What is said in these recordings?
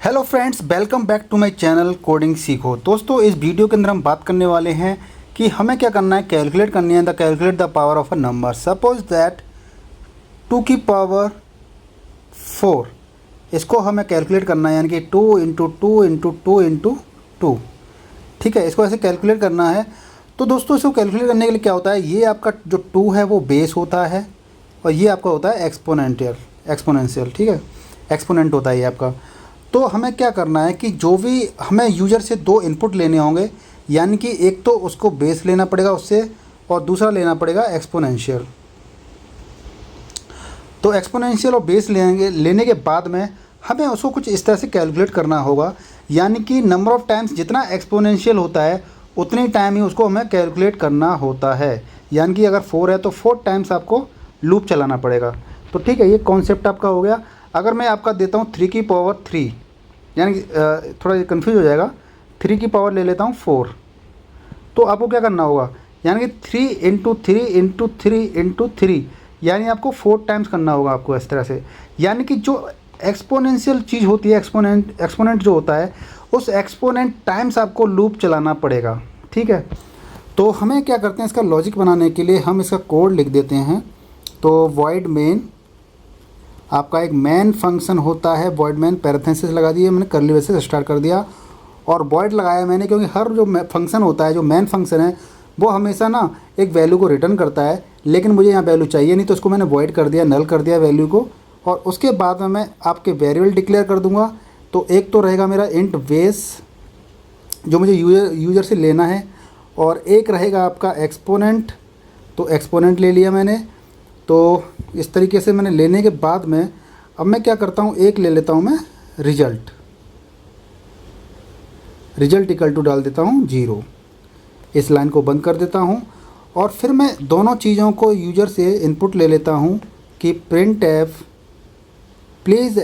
Hello friends, welcome back to my channel coding सीखो। दोस्तों, इस वीडियो के अंदर हम बात करने वाले हैं कि हमें क्या करना है, कैलकुलेट करनी है calculate the power of a number. Suppose that 2 की पावर 4, इसको हमें कैलकुलेट करना है, यानी कि 2 into two into two into two. ठीक है, इसको ऐसे कैलकुलेट करना है। तो दोस्तों, इसको कैलकुलेट करने के लिए क्या होता है, ये आपका जो 2 है वो बेस होता है और ये आपका होता है एक्सपोनेंशियल। ठीक है, एक्सपोनेंट होता है ये आपका। तो हमें क्या करना है कि जो भी हमें यूज़र से 2 इनपुट लेने होंगे, यानी कि एक तो उसको बेस लेना पड़ेगा उससे और दूसरा लेना पड़ेगा एक्सपोनेंशियल। तो एक्सपोनेंशियल और बेस लेने के बाद में हमें उसको कुछ इस तरह से कैलकुलेट करना होगा, यानी कि नंबर ऑफ़ टाइम्स जितना एक्सपोनेंशियल होता है उतनी टाइम ही उसको हमें कैलकुलेट करना होता है। यानी कि अगर 4 है तो 4 टाइम्स आपको लूप चलाना पड़ेगा। तो ठीक है, ये कॉन्सेप्ट आपका हो गया। अगर मैं आपका देता हूँ 3 की पावर 3, यानी कि थोड़ा कन्फ्यूज हो जाएगा। 3 की पावर ले लेता हूँ 4, तो आपको क्या करना होगा, यानी कि 3 into three into three into three, यानी आपको 4 टाइम्स करना होगा आपको इस तरह से। यानी कि जो एक्सपोनेंशियल चीज़ होती है, एक्सपोनेंट जो होता है, उस एक्सपोनेंट टाइम्स आपको लूप चलाना पड़ेगा। ठीक है, तो हमें क्या करते हैं, इसका लॉजिक बनाने के लिए हम इसका कोड लिख देते हैं। तो वॉइड मेन, आपका एक मेन फंक्शन होता है, वॉइड मेन पैरेंथेसिस लगा दिए मैंने, कर्ली ब्रेसेस स्टार्ट कर दिया और वॉइड लगाया मैंने, क्योंकि हर जो फंक्शन होता है, जो मेन फंक्शन है, वो हमेशा ना एक वैल्यू को रिटर्न करता है, लेकिन मुझे यहाँ वैल्यू चाहिए नहीं, तो उसको मैंने वॉइड कर दिया, नल कर दिया वैल्यू को। और उसके बाद में मैं आपके वेरिएबल डिक्लेयर कर दूँगा। तो एक तो रहेगा मेरा इंट बेस, जो मुझे यूज़र से लेना है, और एक रहेगा आपका एक्सपोनेंट। तो एक्सपोनेंट ले लिया मैंने। तो इस तरीके से मैंने लेने के बाद में अब मैं क्या करता हूँ, एक ले लेता हूँ मैं रिजल्ट इक्वल टू डाल देता हूँ 0। इस लाइन को बंद कर देता हूँ और फिर मैं दोनों चीज़ों को यूज़र से इनपुट ले लेता हूँ कि print F please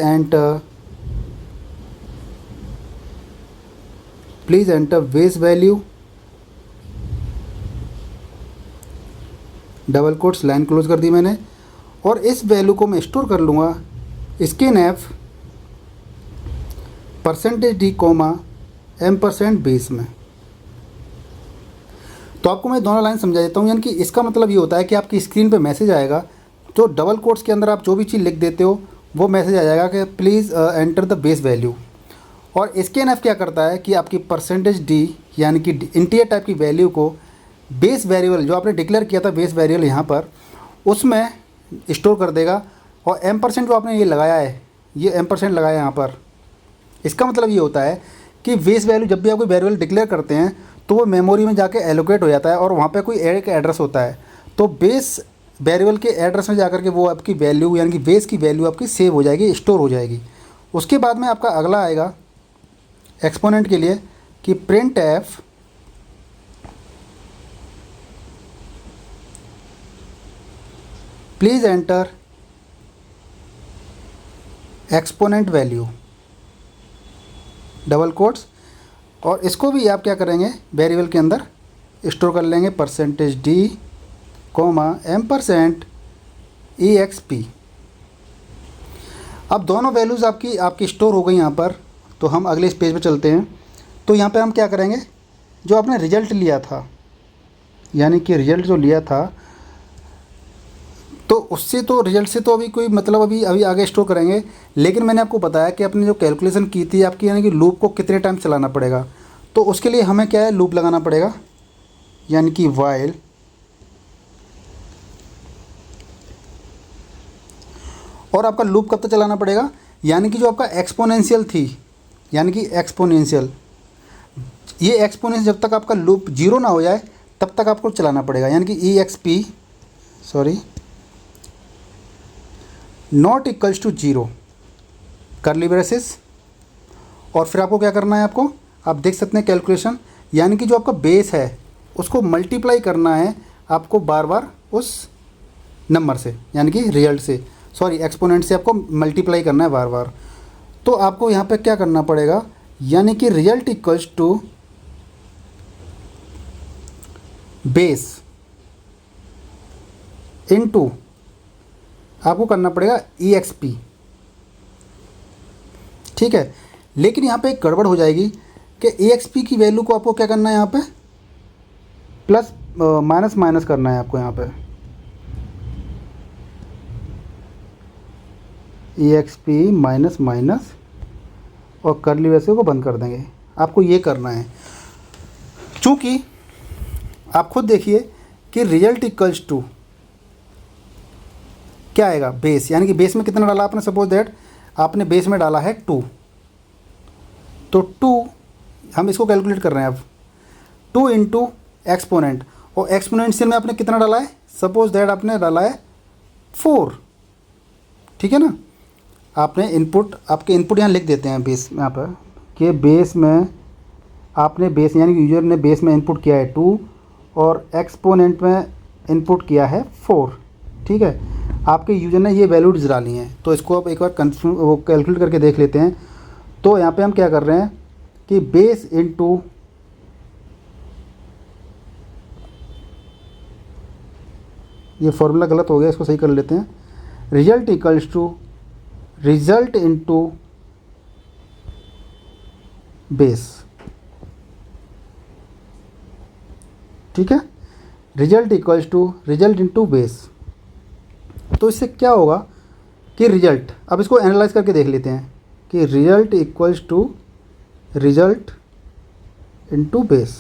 enter base value, double quotes, line close कर दी मैंने। और इस वैल्यू को मैं स्टोर कर लूँगा scanf %d comma M% base में। तो आपको मैं दोनों लाइन समझा देता हूँ। यानी कि इसका मतलब ये होता है कि आपकी स्क्रीन पे मैसेज आएगा, तो डबल कोट्स के अंदर आप जो भी चीज़ लिख देते हो वो मैसेज आ जाएगा कि please enter the base value. और स्कैन एफ क्या करता है कि आपकी %d, यानी कि इंटीजर टाइप की वैल्यू को बेस वेरिएबल जो आपने डिक्लेयर किया था, बेस वेरिएबल यहाँ पर, उसमें स्टोर कर देगा। और M% जो आपने ये लगाया है, ये M% लगाया है यहाँ पर, इसका मतलब ये होता है कि बेस वैल्यू जब भी आप कोई वेरिएबल डिक्लेयर करते हैं तो वो मेमोरी में जाके एलोकेट हो जाता है और वहाँ पे कोई एक एड्रेस होता है। तो बेस वेरिएबल के एड्रेस में जाकर के वो आपकी वैल्यू, यानी कि बेस की वैल्यू आपकी सेव हो जाएगी, स्टोर हो जाएगी। उसके बाद में आपका अगला आएगा एक्सपोनेंट के लिए कि print F please enter exponent value, double quotes. और इसको भी आप क्या करेंगे, वेरिएबल के अंदर स्टोर कर लेंगे %d कोमा M% exp। अब दोनों वैल्यूज़ आपकी स्टोर हो गई यहाँ पर। तो हम अगले इस पेज पे चलते हैं। तो यहाँ पे हम क्या करेंगे, जो आपने रिजल्ट लिया था, यानी कि रिजल्ट जो लिया था, तो उससे तो रिजल्ट से तो अभी कोई मतलब अभी आगे स्टोर करेंगे। लेकिन मैंने आपको बताया कि आपने जो कैलकुलेशन की थी आपकी, यानी कि लूप को कितने टाइम चलाना पड़ेगा। तो उसके लिए हमें क्या है, लूप लगाना पड़ेगा, यानी कि वाइल और आपका लूप कब तक चलाना पड़ेगा, यानी कि जो आपका एक्सपोनेंशियल थी, यानी कि एक्सपोनेंशियल, ये एक्सपोनेंशियल जब तक आपका लूप 0 ना हो जाए तब तक आपको चलाना पड़ेगा। यानी कि not equals to 0, curly braces. और फिर आपको क्या करना है, आपको आप देख सकते हैं कैलकुलेशन, यानी कि जो आपका बेस है उसको मल्टीप्लाई करना है आपको बार बार उस नंबर से, यानी कि रिजल्ट से, एक्सपोनेंट से आपको मल्टीप्लाई करना है बार बार। तो आपको यहाँ पे क्या करना पड़ेगा, यानी कि result equals to base into आपको करना पड़ेगा EXP। ठीक है, लेकिन यहाँ पे एक गड़बड़ हो जाएगी कि EXP की वैल्यू को आपको क्या करना है, यहाँ पे प्लस माइनस माइनस करना है आपको यहाँ पे। EXP माइनस माइनस और कर्ली वैसे को बंद कर देंगे, आपको ये करना है। चूँकि आप खुद देखिए कि रिजल्ट इक्वल्स टू क्या आएगा, बेस, यानी कि बेस में कितना डाला आपने, सपोज दैट आपने बेस में डाला है 2, तो 2 हम इसको कैलकुलेट कर रहे हैं अब, 2 इंटू एक्सपोनेंट, और एक्सपोनेंशियल में आपने कितना डाला है, सपोज दैट आपने डाला है 4, ठीक है ना। आपने इनपुट, आपके इनपुट यहाँ लिख देते हैं बेस यहाँ पर, कि बेस में आपने बेस यानी कि यूजर ने बेस में इनपुट किया है 2 और एक्सपोनेंट में इनपुट किया है 4, ठीक है। आपके यूजर ने ये वैल्यूज डाली हैं, तो इसको आप एक बार वो कैलकुलेट करके देख लेते हैं। तो यहाँ पे हम क्या कर रहे हैं कि बेस इनटू ये फॉर्मूला गलत हो गया, इसको सही कर लेते हैं। Result equals to result into base, ठीक है। Result equals to result into base. तो इससे क्या होगा कि रिजल्ट, अब इसको एनालाइज करके देख लेते हैं कि result equals to result into base.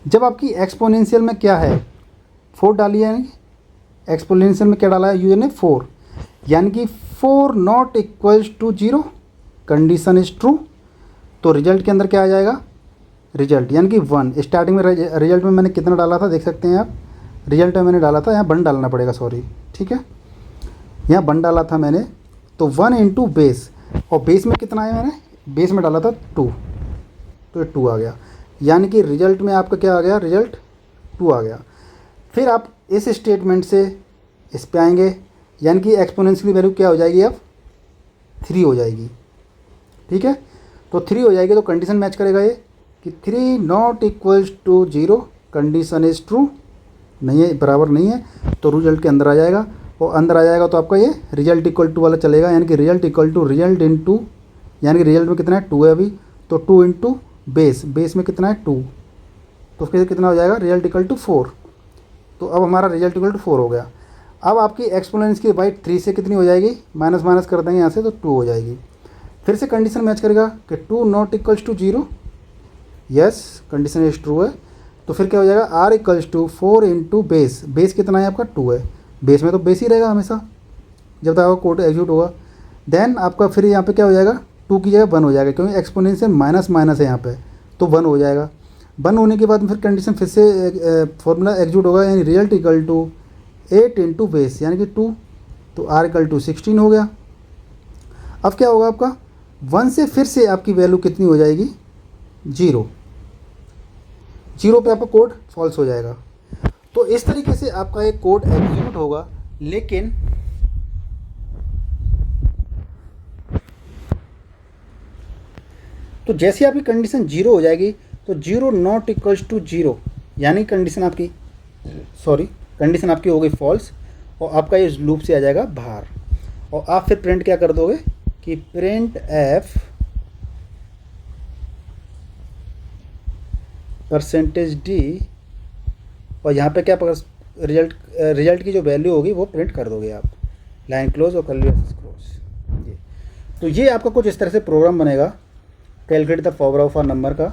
जब आपकी एक्सपोनेंशियल में क्या है, 4 डाली है, एक्सपोनेंशियल में क्या डाला है यूजर ने, 4, यानी कि 4 not equals to 0, condition is true. तो रिजल्ट के अंदर क्या आ जाएगा, रिजल्ट यानी कि 1। स्टार्टिंग में रिजल्ट में मैंने कितना डाला था, देख सकते हैं आप, रिजल्ट में मैंने डाला था, यहाँ 1 डालना पड़ेगा, सॉरी, ठीक है, यहाँ 1 डाला था मैंने, तो 1 इंटू बेस, और बेस में कितना है, मैंने बेस में डाला था 2, तो 2 आ गया, यानी कि रिजल्ट में आपका क्या आ गया, रिजल्ट 2 आ गया। फिर आप इस स्टेटमेंट से इस पे आएंगे, यानी कि एक्सपोनेंशियल वैल्यू क्या हो जाएगी, अब 3 हो जाएगी, ठीक है। तो 3 हो जाएगी, तो कंडीशन मैच करेगा ये कि 3 not equals to 0, condition is true, नहीं है, बराबर नहीं है, तो रिजल्ट के अंदर आ जाएगा, और अंदर आ जाएगा तो आपका ये रिजल्ट इक्वल टू वाला चलेगा, यानी कि result equal to result into, यानी कि रिजल्ट में कितना है 2 है अभी, तो 2 इंटू बेस, बेस में कितना है 2, तो फिर कितना हो जाएगा, रिजल्ट इक्वल टू 4। तो अब हमारा रिजल्ट इक्वल टू 4 हो गया। अब आपकी एक्सपोनेंस की बाइट 3 से कितनी हो जाएगी, माइनस माइनस कर देंगे यहाँ से, तो 2 हो जाएगी। फिर से कंडीशन मैच करेगा कि 2 not equals to 0, yes, condition is true है। तो फिर क्या हो जाएगा, R equals to 4 into base, base कितना है आपका 2 है, बेस में तो बेस ही रहेगा हमेशा जब तक आपका कोड एग्जीक्यूट होगा। देन आपका फिर यहाँ पे क्या हो जाएगा, 2 की जगह 1 हो जाएगा, क्योंकि एक्सपोनेंशियल माइनस माइनस है यहाँ पे, तो 1 हो जाएगा। 1 होने के बाद फिर कंडीशन फिर से फॉर्मूला एग्जीक्यूट होगा, यानी result equal to 8 into base, यानी कि 2, तो आर इक्वल टू 16 हो गया। अब क्या होगा आपका, 1 से फिर से आपकी वैल्यू कितनी हो जाएगी, 0, 0 पे आपका कोड फॉल्स हो जाएगा। तो इस तरीके से आपका एक कोड एग्जीक्यूट होगा, लेकिन तो जैसे आपकी कंडीशन 0 हो जाएगी, तो 0 नॉट इक्वल्स टू 0, यानी कंडीशन आपकी, सॉरी, कंडीशन आपकी हो गई फॉल्स, और आपका ये लूप से आ जाएगा बाहर। और आप फिर प्रिंट क्या कर दोगे कि प्रिंट एफ %d, और यहाँ पे क्या रिजल्ट की जो वैल्यू होगी वो प्रिंट कर दोगे आप, लाइन क्लोज और कर्ली ब्रेसेस क्लोज। तो ये आपका कुछ इस तरह से प्रोग्राम बनेगा, calculate the power of a number का।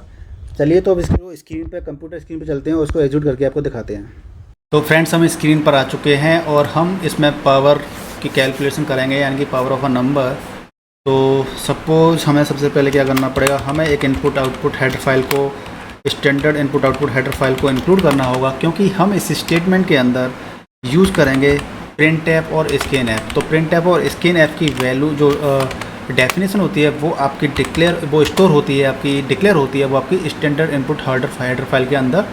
चलिए तो अब इसको स्क्रीन पे, कंप्यूटर स्क्रीन पे चलते हैं और उसको एग्जीक्यूट करके आपको दिखाते हैं। तो फ्रेंड्स, हम स्क्रीन पर आ चुके हैं और हम इसमें पावर की कैलकुलेशन करेंगे, यानी कि पावर ऑफ अ नंबर। तो सपोज हमें सबसे पहले क्या करना पड़ेगा, हमें एक इनपुट आउटपुट हेडर फाइल को, standard input output header file को इंक्लूड करना होगा, क्योंकि हम इस स्टेटमेंट के अंदर यूज़ करेंगे प्रिंट एफ और स्कैन एफ। तो प्रिंट एफ और स्कैन एफ की वैल्यू जो डेफिनेशन होती है वो आपकी वो स्टोर होती है, आपकी डिक्लेयर होती है वो आपकी स्टैंडर्ड इनपुट हेडर फाइल के अंदर।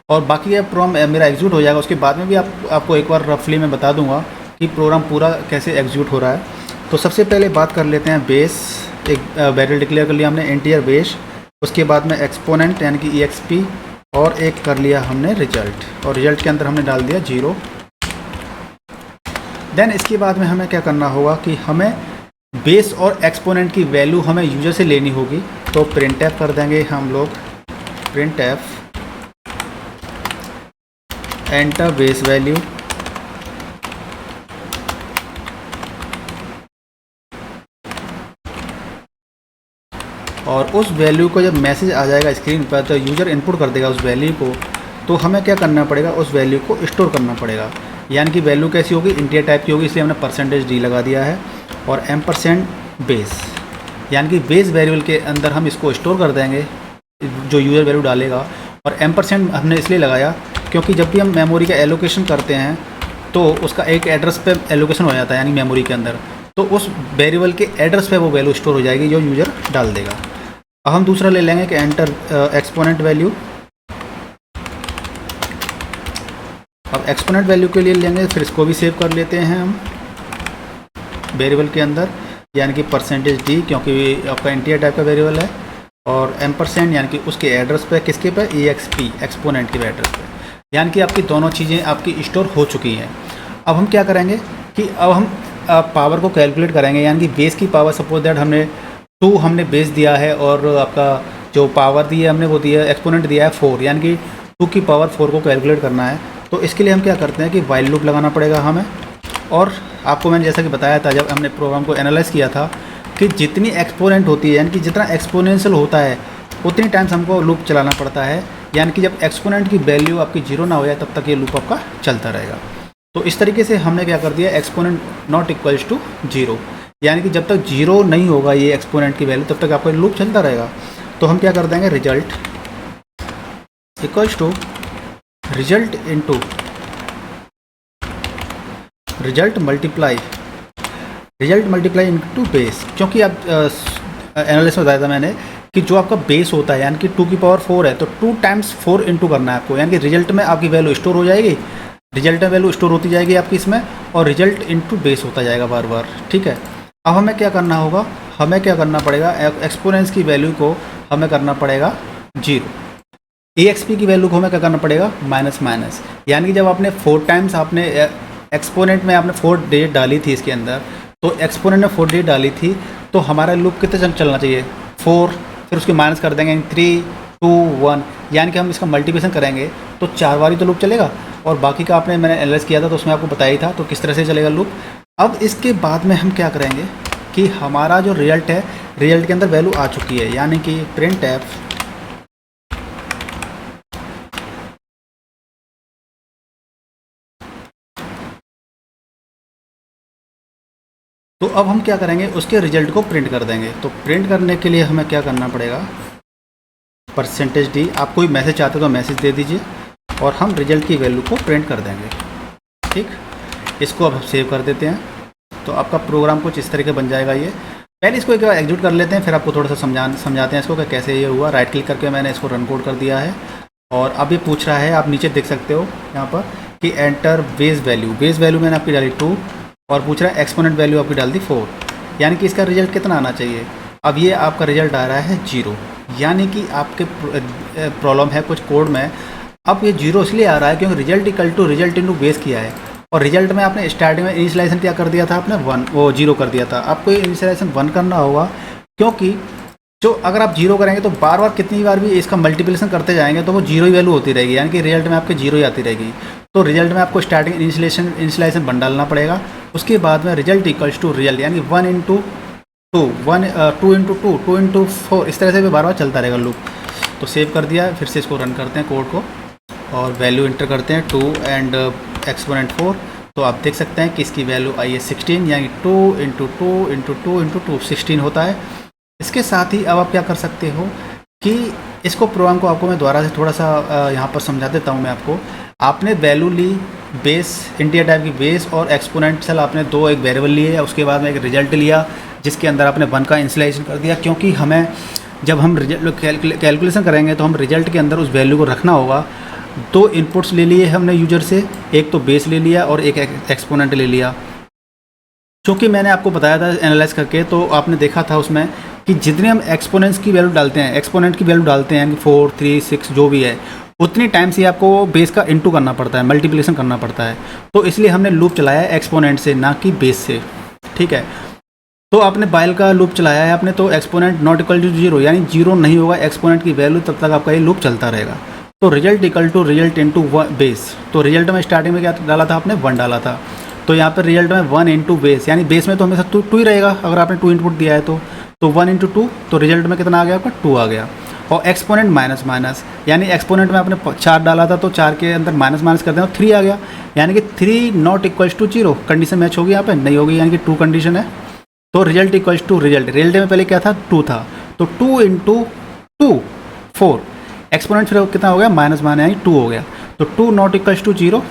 और बाकी ये प्रोग्राम मेरा एग्जीक्यूट हो जाएगा, उसके बाद में भी आपको एक बार रफली मैं बता दूंगा कि प्रोग्राम पूरा कैसे एग्जीक्यूट हो रहा है। तो सबसे पहले बात कर लेते हैं बेस, एक वेरिएबल डिक्लेयर कर लिया हमने इंटीजर बेस, उसके बाद में एक्सपोनेंट यानी कि EXP, और एक कर लिया हमने रिजल्ट, और रिजल्ट के अंदर हमने डाल दिया 0। देन इसके बाद में हमें क्या करना होगा कि हमें बेस और एक्सपोनेंट की वैल्यू हमें यूजर से लेनी होगी, तो प्रिंटफ कर देंगे हम लोग, प्रिंटफ एंटर बेस वैल्यू, और उस वैल्यू को जब मैसेज आ जाएगा स्क्रीन पर तो यूज़र इनपुट कर देगा उस वैल्यू को, तो हमें क्या करना पड़ेगा, उस वैल्यू को स्टोर करना पड़ेगा। यानी कि वैल्यू कैसी होगी, इंटीजर टाइप की होगी, इसलिए हमने परसेंटेज डी लगा दिया है, और एम्परसेंड बेस, यानी कि बेस वेरिएबल के अंदर हम इसको स्टोर कर देंगे जो यूज़र वैल्यू डालेगा। और एम्परसेंड हमने इसलिए लगाया क्योंकि जब भी हम मेमोरी का एलोकेशन करते हैं तो उसका एक एड्रेस पे एलोकेशन हो जाता है, यानी मेमोरी के अंदर, तो उस वेरिएबल के एड्रेस पे वो वैल्यू स्टोर हो जाएगी जो यूज़र डाल देगा। अब हम दूसरा ले लेंगे कि एंटर एक्सपोनेंट वैल्यू। अब एक्सपोनेंट वैल्यू के लिए लेंगे, फिर इसको भी सेव कर लेते हैं हम वेरिएबल के अंदर, यानी कि परसेंटेज डी, क्योंकि आपका इंटीजर टाइप का वेरिएबल है, और एम्परसेंड यानी कि उसके एड्रेस पे, किसके पे, EXP एक्सपोनेंट के एड्रेस पे, यानी कि आपकी दोनों चीज़ें आपकी स्टोर हो चुकी हैं। अब हम क्या करेंगे कि अब हम पावर को कैलकुलेट करेंगे, यानी कि बेस की पावर, सपोज दैट हमने 2 हमने बेस दिया है और आपका जो पावर दी है हमने वो दिया है, एक्सपोनेंट दिया है 4, यानी कि 2 की पावर 4 को कैलकुलेट करना है। तो इसके लिए हम क्या करते हैं कि वाइल लूप लगाना पड़ेगा हमें। और आपको मैंने जैसा कि बताया था जब हमने प्रोग्राम को एनालाइज़ किया था कि जितनी एक्सपोनेंट होती है, यानी कि जितना एक्सपोनेंशियल होता है उतनी टाइम्स हमको लूप चलाना पड़ता है, यानी कि जब एक्सपोनेंट की वैल्यू आपकी 0 ना हो जाए तब तक ये लूप आपका चलता रहेगा। तो इस तरीके से हमने क्या कर दिया, एक्सपोनेंट नॉट इक्वल्स टू 0, यानी कि जब तक 0 नहीं होगा ये एक्सपोनेंट की वैल्यू तब तक आपका लूप चलता रहेगा। तो हम क्या कर देंगे, result equals to result into result multiply into base, क्योंकि आप एनालिसिस में बताया था मैंने कि जो आपका बेस होता है यानी कि 2 की पावर 4 है, तो 2 टाइम्स 4 इंटू करना है आपको, यानी कि रिजल्ट में आपकी वैल्यू स्टोर हो जाएगी, रिजल्ट में वैल्यू स्टोर होती जाएगी आपकी इसमें, और रिजल्ट इनटू बेस होता जाएगा बार बार। ठीक है, अब हमें क्या करना होगा, हमें क्या करना पड़ेगा, एक्सपोनेंस की वैल्यू को हमें करना पड़ेगा 0, EXP की वैल्यू को हमें क्या करना पड़ेगा, माइनस माइनस, यानी कि जब आपने 4 टाइम्स आपने एक्सपोनेंट में आपने 4 डिजिट डाली थी इसके अंदर, तो एक्सपोनेंट में 4 डिजिट डाली थी, तो हमारा लूप कितने चलना चाहिए, 4, फिर उसके माइनस कर देंगे 3, 2, 1, यानी कि हम इसका मल्टीप्लिकेशन करेंगे तो 4 बार ही तो लूप चलेगा। और बाकी का आपने मैंने एनालाइज किया था तो उसमें आपको बताया ही था तो किस तरह से चलेगा लूप। अब इसके बाद में हम क्या करेंगे कि हमारा जो रिजल्ट है, रिजल्ट के अंदर वैल्यू आ चुकी है, यानी कि प्रिंटफ तो अब हम क्या करेंगे, उसके रिजल्ट को प्रिंट कर देंगे। तो प्रिंट करने के लिए हमें क्या करना पड़ेगा, परसेंटेज डी, आप कोई मैसेज चाहते हो तो मैसेज दे दीजिए और हम रिजल्ट की वैल्यू को प्रिंट कर देंगे। ठीक, इसको अब सेव कर देते हैं, तो आपका प्रोग्राम कुछ इस तरीके बन जाएगा। ये पहले इसको एक बार एग्जीक्यूट कर लेते हैं, फिर आपको थोड़ा सा समझाते हैं इसको कि कैसे ये हुआ। राइट क्लिक करके मैंने इसको रन कोड कर दिया है और अब ये पूछ रहा है, आप नीचे देख सकते हो यहाँ पर कि एंटर बेस वैल्यू मैंने आपकी डाली 2 और पूछ रहा है एक्सपोनेंट वैल्यू आपकी डाल दी 4, यानी कि इसका रिजल्ट कितना आना चाहिए। अब ये आपका रिजल्ट आ रहा है 0, यानी कि आपके प्रॉब्लम है कुछ कोड में। अब ये 0 इसलिए आ रहा है क्योंकि result equal to result into base किया है और रिजल्ट में आपने स्टार्टिंग में इनिशियलाइजेशन क्या कर दिया था, आपने 1 वो 0 कर दिया था। आपको ये इनिशियलाइजेशन 1 करना होगा, क्योंकि जो अगर आप 0 करेंगे तो बार बार कितनी बार भी इसका मल्टीप्लिकेशन करते जाएंगे तो वो 0 ही वैल्यू होती रहेगी, यानी कि रिजल्ट में आपके 0 ही आती रहेगी। तो रिजल्ट में आपको स्टार्टिंग इनिशियलाइजेशन 1 डालना पड़ेगा, उसके बाद में रिजल्ट इक्वल्स टू रिजल्ट, यानी 1 इंटू 2, 2 इंटू 2, 2 इंटू 4, इस तरह से भी बार बार चलता रहेगा लूप। तो सेव कर दिया, फिर से इसको रन करते हैं कोड को और वैल्यू इंटर करते हैं 2 एंड एक्सपोनेंट 4। तो आप देख सकते हैं कि इसकी वैल्यू आई है 16, यानी 2 इंटू 2 इंटू 2 इंटू 2 16 होता है। इसके साथ ही अब आप क्या कर सकते हो कि इसको प्रोग्राम को आपको मैं दोबारा से थोड़ा सा यहाँ पर समझा देता हूँ मैं आपको। आपने वैल्यू ली बेस, इंटीजर टाइप की बेस और एक्सपोनेंशियल, आपने दो एक वेरिएबल लिए, उसके बाद में एक रिजल्ट लिया जिसके अंदर आपने 1 का इनिशियलाइजेशन कर दिया, क्योंकि हमें जब हम रिजल्ट कैलकुलेशन करेंगे तो हम रिजल्ट के अंदर उस वैल्यू को रखना होगा। 2 इनपुट्स ले लिए हमने यूजर से, एक तो बेस ले लिया और एक एक्सपोनेंट ले लिया। क्योंकि मैंने आपको बताया था एनालाइज करके, तो आपने देखा था उसमें कि जितने हम एक्सपोनेंट्स की वैल्यू डालते हैं, एक्सपोनेंट की वैल्यू डालते हैं 4, 3, 6 जो भी है, उतनी टाइम्स ही आपको बेस का इनटू करना पड़ता है, मल्टीप्लिकेशन करना पड़ता है। तो इसलिए हमने लूप चलाया है एक्सपोनेंट से, ना कि बेस से। ठीक है, तो आपने बाइल का लूप चलाया है आपने, तो exponent not equal to zero, यानी जीरो नहीं होगा एक्सपोनेंट की वैल्यू, तब तक आपका ये लूप चलता रहेगा। तो result equal to result into base, तो रिजल्ट में स्टार्टिंग में क्या डाला था आपने, 1 डाला था, तो यहाँ पर रिजल्ट में 1 इंटू बेस, यानी बेस में तो हमेशा टू ही रहेगा अगर आपने 2 इनपुट दिया है तो 1 इंटू 2, तो रिजल्ट में कितना आ गया आपका 2 आ गया। और एक्सपोनेंट माइनस माइनस, यानी एक्सपोनेंट में आपने 4 डाला था तो 4 के अंदर माइनस माइनस कर देना, 3 आ गया, यानी कि 3 not equals to zero. Condition match होगी यहाँ पे, नहीं होगी, यानी कि 2 कंडीशन है। तो result equals to result, result में पहले क्या था 2 था, तो 2 इंटू 2 4, एक्सपोनेंट फिर कितना हो गया माइनस माइनस, यानी 2 हो गया, तो 2 not equals to zero,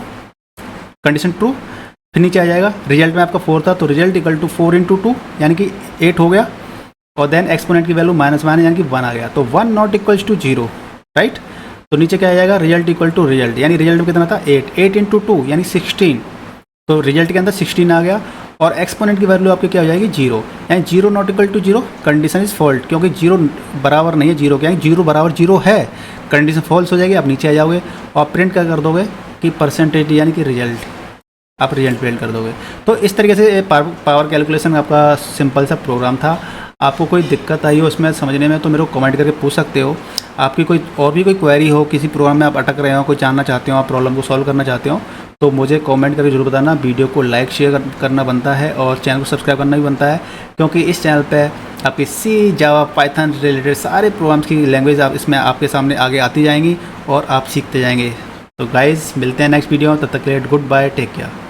condition true. फिर नीचे आ जाएगा, रिजल्ट में आपका 4 था तो रिजल्ट इक्वल टू 4 इंटू 2, यानी कि 8 हो गया, और देन एक्सपोनेंट की वैल्यू माइनस माइनस यानी कि 1 आ गया, तो 1 not equals to zero, right. तो नीचे क्या आ जाएगा, रिजल्ट इक्वल टू रिजल्ट, यानी रिजल्ट में कितना था 8 इंटू 2 यानी 16, तो रिजल्ट के अंदर 16 आ गया, और एक्सपोनेंट की वैल्यू आपकी क्या हो जाएगी 0, यानी 0 not equal to zero, condition is false, क्योंकि 0 बराबर नहीं है जीरो के, यानी 0 बराबर 0 है, कंडीशन फॉल्स हो जाएगी। आप नीचे आ जाओगे और प्रिंट क्या कर दोगे कि परसेंटेज यानी कि रिजल्ट, आप रिजल्ट प्रिंट कर दोगे। तो इस तरीके से पावर कैलकुलेशन आपका सिंपल सा प्रोग्राम था। आपको कोई दिक्कत आई हो उसमें समझने में तो मेरे को कमेंट करके पूछ सकते हो। आपकी कोई और भी कोई क्वेरी हो, किसी प्रोग्राम में आप अटक रहे हो, कोई जानना चाहते हो, आप प्रॉब्लम को सॉल्व करना चाहते हो, तो मुझे कमेंट करके जरूर बताना। वीडियो को लाइक शेयर करना बनता है और चैनल को सब्सक्राइब करना भी बनता है, क्योंकि इस चैनल पे आपकी सी, जावा, पाइथन रिलेटेड सारे प्रोग्राम्स की लैंग्वेज आप इसमें आपके सामने आगे आती जाएंगी और आप सीखते जाएंगे। तो गाइज़ मिलते हैं नेक्स्ट वीडियो में, तब तक के लिए गुड बाय, टेक केयर।